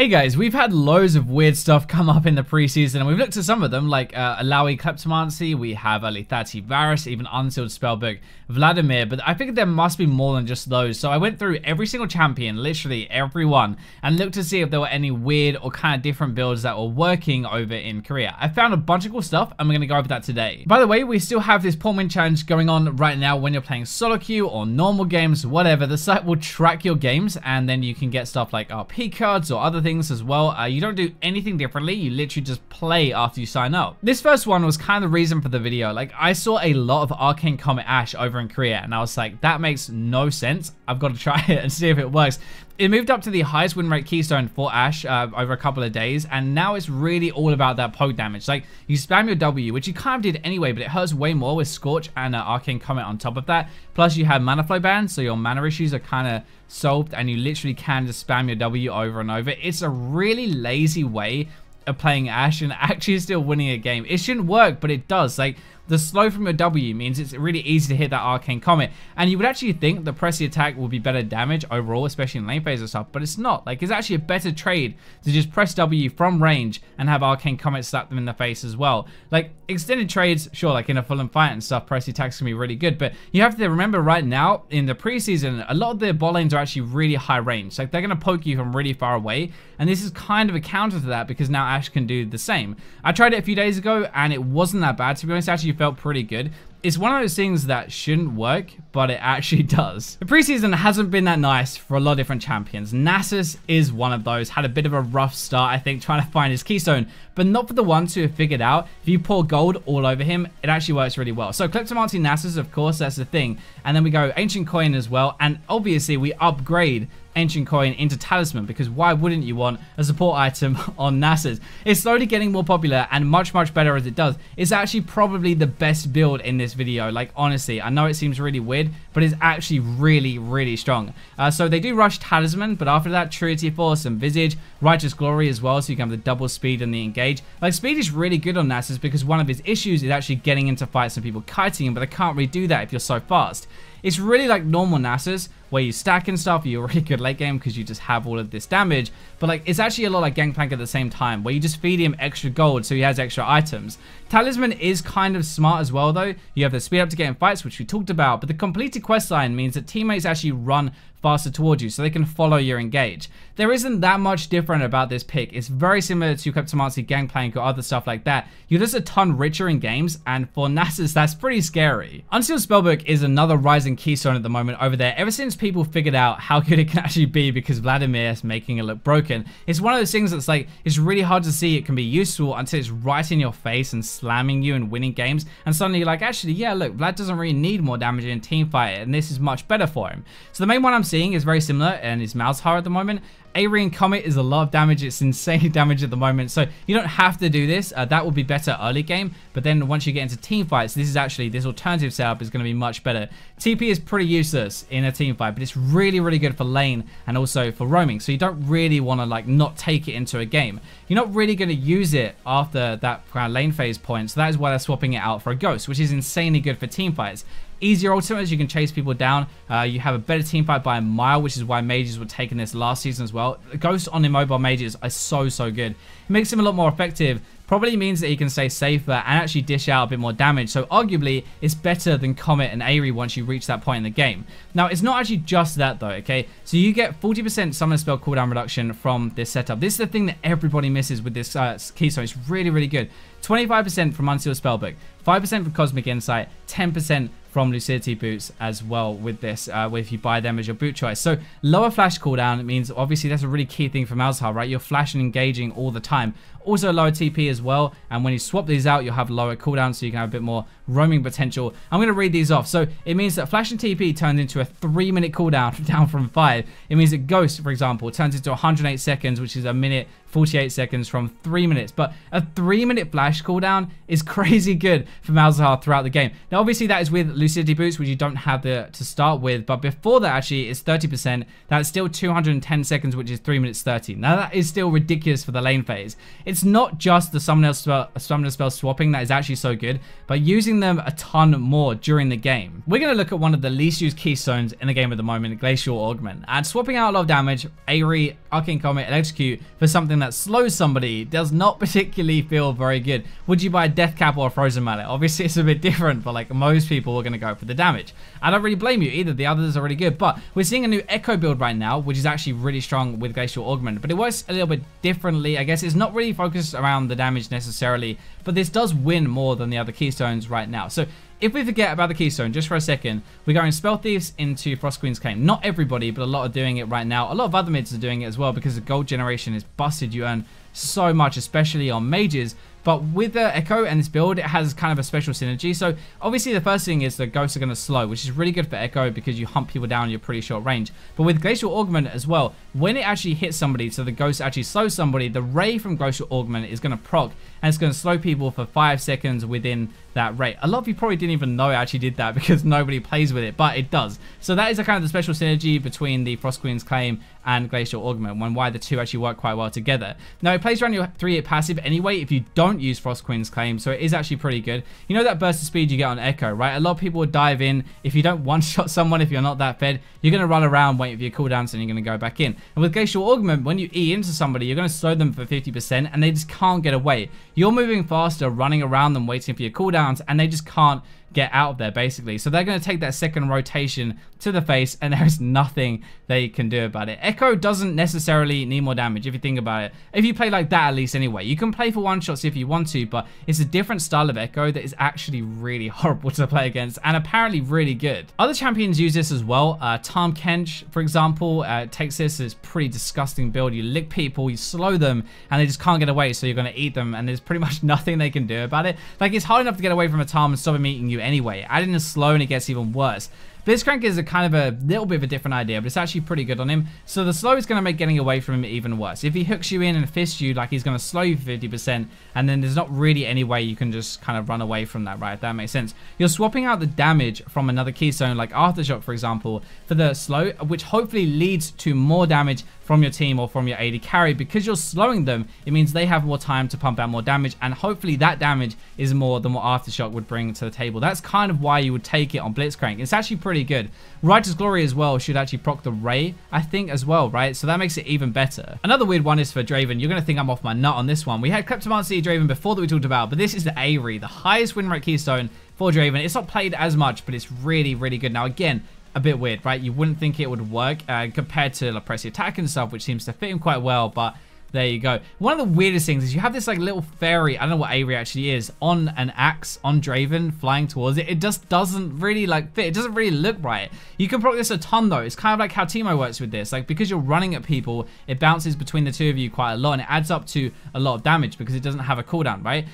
Hey guys, we've had loads of weird stuff come up in the preseason, and we've looked at some of them, like Illaoi Kleptomancy, we have Lethality Varus, even Unsealed Spellbook, Vladimir, but I figured there must be more than just those, so I went through every single champion, literally every one, and looked to see if there were any weird or kind of different builds that were working over in Korea. I found a bunch of cool stuff, and we're going to go over that today. By the way, we still have this Pawn Win Challenge going on right now when you're playing solo queue or normal games, whatever. The site will track your games, and then you can get stuff like RP cards or other things as well. You don't do anything differently, you literally just play after you sign up. This first one was kind of the reason for the video. Like, I saw a lot of Arcane Comet Ashe over in Korea, and I was like, that makes no sense. I've got to try it and see if it works. It moved up to the highest win rate keystone for Ashe over a couple of days, and now it's really all about that poke damage. Like, you spam your W, which you kind of did anyway, but it hurts way more with Scorch and Arcane Comet on top of that. Plus, you have mana flow ban, so your mana issues are kind of solved, and you literally can just spam your W over and over. It's a really lazy way of playing Ashe and actually still winning a game. It shouldn't work, but it does. Like, the slow from your W means it's really easy to hit that Arcane Comet, and you would actually think the pressy attack will be better damage overall, especially in lane phase and stuff, but it's not. Like, it's actually a better trade to just press W from range and have Arcane Comet slap them in the face as well. Like, extended trades, sure, like in a full-on fight and stuff, pressy attacks can be really good, but you have to remember right now, in the preseason, a lot of their bot lanes are actually really high range. Like, they're going to poke you from really far away, and this is kind of a counter to that because now Ashe can do the same. I tried it a few days ago, and it wasn't that bad, to be honest. Actually felt pretty good. It's one of those things that shouldn't work, but it actually does. The preseason hasn't been that nice for a lot of different champions. Nasus is one of those. Had a bit of a rough start, I think, trying to find his keystone, but not for the ones who have figured out if you pour gold all over him, it actually works really well. So Kleptomancy Nasus, of course, that's the thing. And then we go Ancient Coin as well, and obviously we upgrade Ancient Coin into Talisman, because why wouldn't you want a support item on Nasus? It's slowly getting more popular and much better as it does. It's actually probably the best build in this video. Like, honestly, I know it seems really weird, but it's actually really strong. So they do rush Talisman, but after that, Truity Force and Visage, Righteous Glory as well, so you can have the double speed and the engage. Like, speed is really good on Nasus because one of his issues is actually getting into fights and people kiting him, but they can't really do that if you're so fast. It's really like normal Nasus, where you stack and stuff, you're really good late game because you just have all of this damage, but like, it's actually a lot like Gangplank at the same time, where you just feed him extra gold so he has extra items. Talisman is kind of smart as well though. You have the speed up to get in fights, which we talked about, but the completed quest line means that teammates actually run faster towards you so they can follow your engage. There isn't that much different about this pick. It's very similar to Kleptomancy, Gangplank, or other stuff like that. You're just a ton richer in games, and for Nasus, that's pretty scary. Unsealed Spellbook is another rising keystone at the moment over there, ever since people figured out how good it can actually be because Vladimir is making it look broken. It's one of those things that's like, it's really hard to see it can be useful until it's right in your face and slamming you and winning games, and suddenly you're like, actually, yeah, look, Vlad doesn't really need more damage in a team fight, and this is much better for him. So the main one I'm seeing is very similar, and is malzahar at the moment. Aery and Comet is a lot of damage. It's insane damage at the moment, so you don't have to do this. That would be better early game, but then once you get into team fights, this alternative setup is going to be much better. TP is pretty useless in a team fight, but it's really good for lane and also for roaming, so you don't really want to like not take it into a game. You're not really going to use it after that kind of lane phase point, so that is why they're swapping it out for a ghost, which is insanely good for team fights. Easier ultimates, you can chase people down. You have a better team fight by a mile, which is why mages were taking this last season as well. Ghosts on immobile mages are so good. It makes him a lot more effective. Probably means that he can stay safer and actually dish out a bit more damage. So arguably, it's better than Comet and Aery once you reach that point in the game. Now, it's not actually just that though, okay? So you get 40% summon spell cooldown reduction from this setup. This is the thing that everybody misses with this keystone. It's really good. 25% from Unsealed Spellbook, 5% from Cosmic Insight, 10% from Lucidity boots as well with this, if you buy them as your boot choice. So lower flash cooldown means obviously that's a really key thing for malzahar, right? You're flashing engaging all the time. Also lower TP as well, and when you swap these out, you'll have lower cooldown, so you can have a bit more roaming potential. I'm going to read these off. So it means that flash and TP turns into a 3-minute cooldown down from 5. It means that Ghost, for example, turns into 108 seconds, which is a minute 48 seconds from 3 minutes. But a 3-minute flash cooldown is crazy good for malzahar throughout the game. Now, obviously, that is with Lucidity boots, which you don't have to start with. But before that, actually, it's 30%. That's still 210 seconds, which is 3 minutes 30. Now, that is still ridiculous for the lane phase. It's it's not just the summoner spell swapping that is actually so good, but using them a ton more during the game. We're going to look at one of the least used keystones in the game at the moment, Glacial Augment. And swapping out a lot of damage, Aery, Arcane, Comet, and Execute for something that slows somebody does not particularly feel very good. Would you buy a Death Cap or a Frozen Mallet? Obviously, it's a bit different, but like most people are going to go for the damage. I don't really blame you either. The others are really good, but we're seeing a new Ekko build right now, which is actually really strong with Glacial Augment, but it works a little bit differently. I guess it's not really focused around the damage necessarily, but this does win more than the other keystones right now. So if we forget about the keystone just for a second, we're going Spell Thieves into Frost Queen's Claim. Not everybody, but a lot are doing it right now. A lot of other mids are doing it as well because the gold generation is busted. You earn so much, especially on mages. But with the Ekko and this build, it has kind of a special synergy. So obviously the first thing is the ghosts are going to slow, which is really good for Ekko because you hump people down in your pretty short range. But with Glacial Augment as well, when it actually hits somebody, so the ghost actually slows somebody, the ray from Glacial Augment is going to proc and it's going to slow people for 5 seconds within that rate. A lot of you probably didn't even know it actually did that because nobody plays with it, but it does. So that is a kind of the special synergy between the Frost Queen's Claim and Glacial Augment, and why the two actually work quite well together. Now it plays around your 3-hit passive anyway if you don't use Frost Queen's Claim, so it is actually pretty good. You know that burst of speed you get on Ekko, right? A lot of people would dive in. If you don't one-shot someone, if you're not that fed, you're going to run around, wait for your cooldowns, and you're going to go back in. And with Glacial Augment, when you E into somebody, you're going to slow them for 50%, and they just can't get away. You're moving faster, running around them, waiting for your cooldowns, and they just can't get out of there basically. So they're going to take that second rotation to the face, and there is nothing they can do about it. Ekko doesn't necessarily need more damage if you think about it. If you play like that, at least anyway, you can play for one shots if you want to, but it's a different style of Ekko that is actually really horrible to play against and apparently really good. Other champions use this as well. Tahm Kench, for example, takes this as pretty disgusting build. You lick people, you slow them, and they just can't get away, so you're going to eat them, and there's pretty much nothing they can do about it. Like, it's hard enough to get away from a Tahm and stop him eating you anyway. Add in a slow and it gets even worse. Blitzcrank is a kind of a little bit of a different idea, but it's actually pretty good on him. So the slow is going to make getting away from him even worse. If he hooks you in and fists you, like, he's going to slow you for 50%, and then there's not really any way you can just kind of run away from that, right? If that makes sense. You're swapping out the damage from another keystone, like Aftershock, for example, for the slow, which hopefully leads to more damage from your team or from your AD carry. Because you're slowing them, it means they have more time to pump out more damage, and hopefully that damage is more than what Aftershock would bring to the table. That's kind of why you would take it on Blitzcrank. It's actually pretty good. Righteous Glory as well should actually proc the Ray, I think, as well, right? So that makes it even better. Another weird one is for Draven. You're going to think I'm off my nut on this one. We had Kleptomancy Draven before that we talked about, but this is the Aery, the highest win rate keystone for Draven. It's not played as much, but it's really, really good. Now, again, a bit weird, right? You wouldn't think it would work compared to La Pressy Attack and stuff, which seems to fit him quite well, but there you go. One of the weirdest things is you have this like little fairy, I don't know what Aery actually is, on an axe on Draven flying towards it. It just doesn't really like fit. It doesn't really look right. You can proc this a ton though. It's kind of like how Temu works with this. Like, because you're running at people, it bounces between the two of you quite a lot, and it adds up to a lot of damage because it doesn't have a cooldown, right?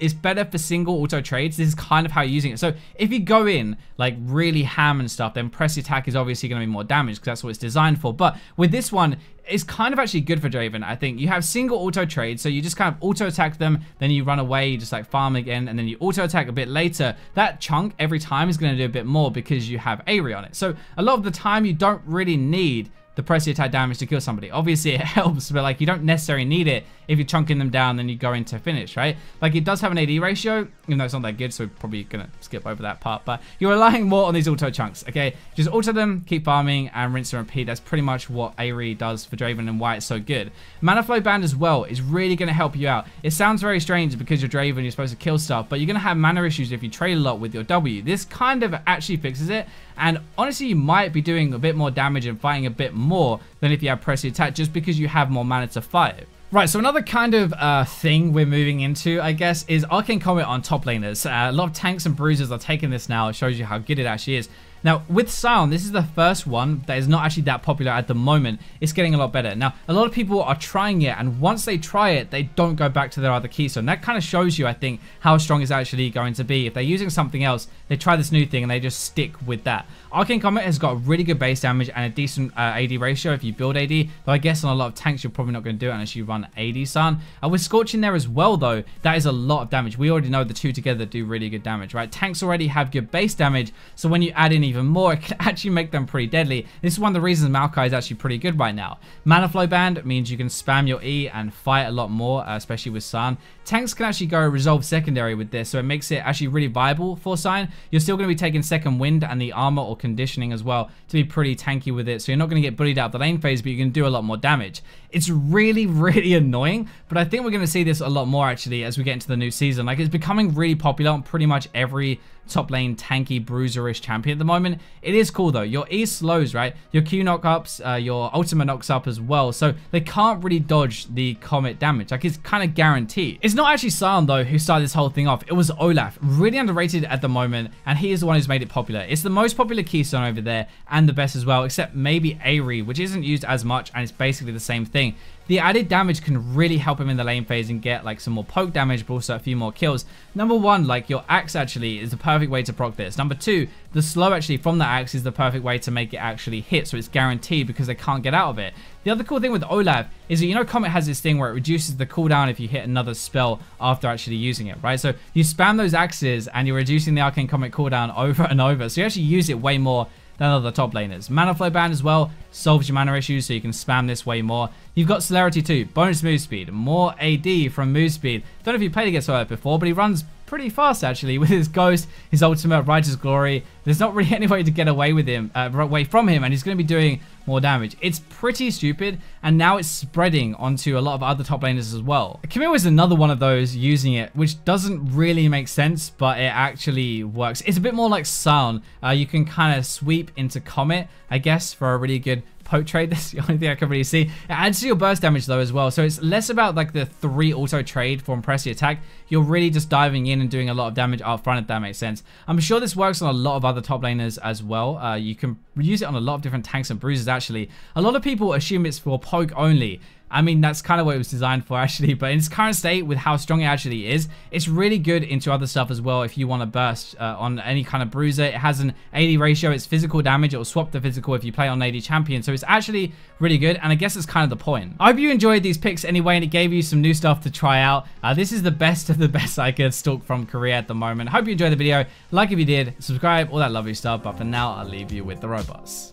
It's better for single auto trades. This is kind of how you're using it. So if you go in like really ham and stuff, then press attack is obviously going to be more damage because that's what it's designed for. But with this one, it's kind of actually good for Draven, I think. You have single auto trade, so you just kind of auto attack them, then you run away, you just like farm again, and then you auto attack a bit later. That chunk every time is going to do a bit more because you have Aery on it. So a lot of the time you don't really need the pressy attack damage to kill somebody. Obviously it helps, but like you don't necessarily need it if you're chunking them down, then you go into finish, right? Like, it does have an AD ratio, even though it's not that good, so we're probably gonna skip over that part, but you're relying more on these auto chunks, okay? Just auto them, keep farming, and rinse and repeat. That's pretty much what Aery does for Draven and why it's so good. Mana flow band as well is really gonna help you out. It sounds very strange because you're Draven, you're supposed to kill stuff, but you're gonna have mana issues if you trade a lot with your W. This kind of actually fixes it, and honestly you might be doing a bit more damage and fighting a bit more than if you have pressy attack, just because you have more mana to fight. Right, so another kind of thing we're moving into, I guess, is Arcane Comet on top laners. A lot of tanks and bruisers are taking this now. It shows you how good it actually is. Now, with Sion, this is the first one that is not actually that popular at the moment. It's getting a lot better. Now, a lot of people are trying it, and once they try it, they don't go back to their other keystone. That kind of shows you, I think, how strong it's actually going to be. If they're using something else, they try this new thing, and they just stick with that. Arcane Comet has got really good base damage and a decent AD ratio if you build AD, though I guess on a lot of tanks, you're probably not going to do it unless you run AD Sion. With Scorch in there as well, though, that is a lot of damage. We already know the two together do really good damage, right? Tanks already have good base damage, so when you add in a even more, it can actually make them pretty deadly. This is one of the reasons Maokai is actually pretty good right now. Mana flow band means you can spam your E and fight a lot more, especially with San. Tanks can actually go resolve secondary with this, so it makes it actually really viable for San. You're still going to be taking second wind and the armor or conditioning as well to be pretty tanky with it, so you're not going to get bullied out of the lane phase, but you can do a lot more damage. It's really, really annoying, but I think we're going to see this a lot more actually as we get into the new season. Like, it's becoming really popular on pretty much every top lane tanky bruiserish champion at the moment. It is cool though. Your E slows, right? Your Q knockups, your ultimate knocks up as well, so they can't really dodge the Comet damage. Like, it's kind of guaranteed. It's not actually Sion though who started this whole thing off. It was Olaf, really underrated at the moment, and he is the one who's made it popular. It's the most popular keystone over there and the best as well, except maybe Aery, which isn't used as much, and it's basically the same thing. The added damage can really help him in the lane phase and get like some more poke damage, but also a few more kills. Number one, like, your axe actually is the perfect way to proc this. Number two, the slow actually from the axe is the perfect way to make it actually hit, so it's guaranteed because they can't get out of it. The other cool thing with Olaf is that, you know, Comet has this thing where it reduces the cooldown if you hit another spell after actually using it, right? So you spam those axes and you're reducing the Arcane Comet cooldown over and over, so you actually use it way more than other top laners. Mana flow band as well solves your mana issues, so you can spam this way more. You've got celerity too, bonus move speed, more AD from move speed. Don't know if you played against Olaf before, but he runs pretty fast actually with his ghost, his ultimate, Righteous Glory. There's not really any way to get away with him, away from him, and he's going to be doing more damage. It's pretty stupid, and now it's spreading onto a lot of other top laners as well. Camille is another one of those using it, which doesn't really make sense, but it actually works. It's a bit more like Sound. You can kind of sweep into Comet, I guess, for a really good poke trade. That's the only thing I can really see. It adds to your burst damage though as well, so it's less about like the 3 auto trade from press the attack. You're really just diving in and doing a lot of damage up front, if that makes sense. I'm sure this works on a lot of other top laners as well. You can use it on a lot of different tanks and bruisers actually. A lot of people assume it's for poke only. I mean, that's kind of what it was designed for actually, but in its current state with how strong it actually is, it's really good into other stuff as well if you want to burst on any kind of bruiser. It has an AD ratio, it's physical damage, it will swap the physical if you play on AD champion, so it's actually really good, and I guess it's kind of the point. I hope you enjoyed these picks anyway, and it gave you some new stuff to try out. This is the best of the best I could stalk from Korea at the moment. I hope you enjoyed the video. Like if you did, subscribe, all that lovely stuff, but for now, I'll leave you with the robots.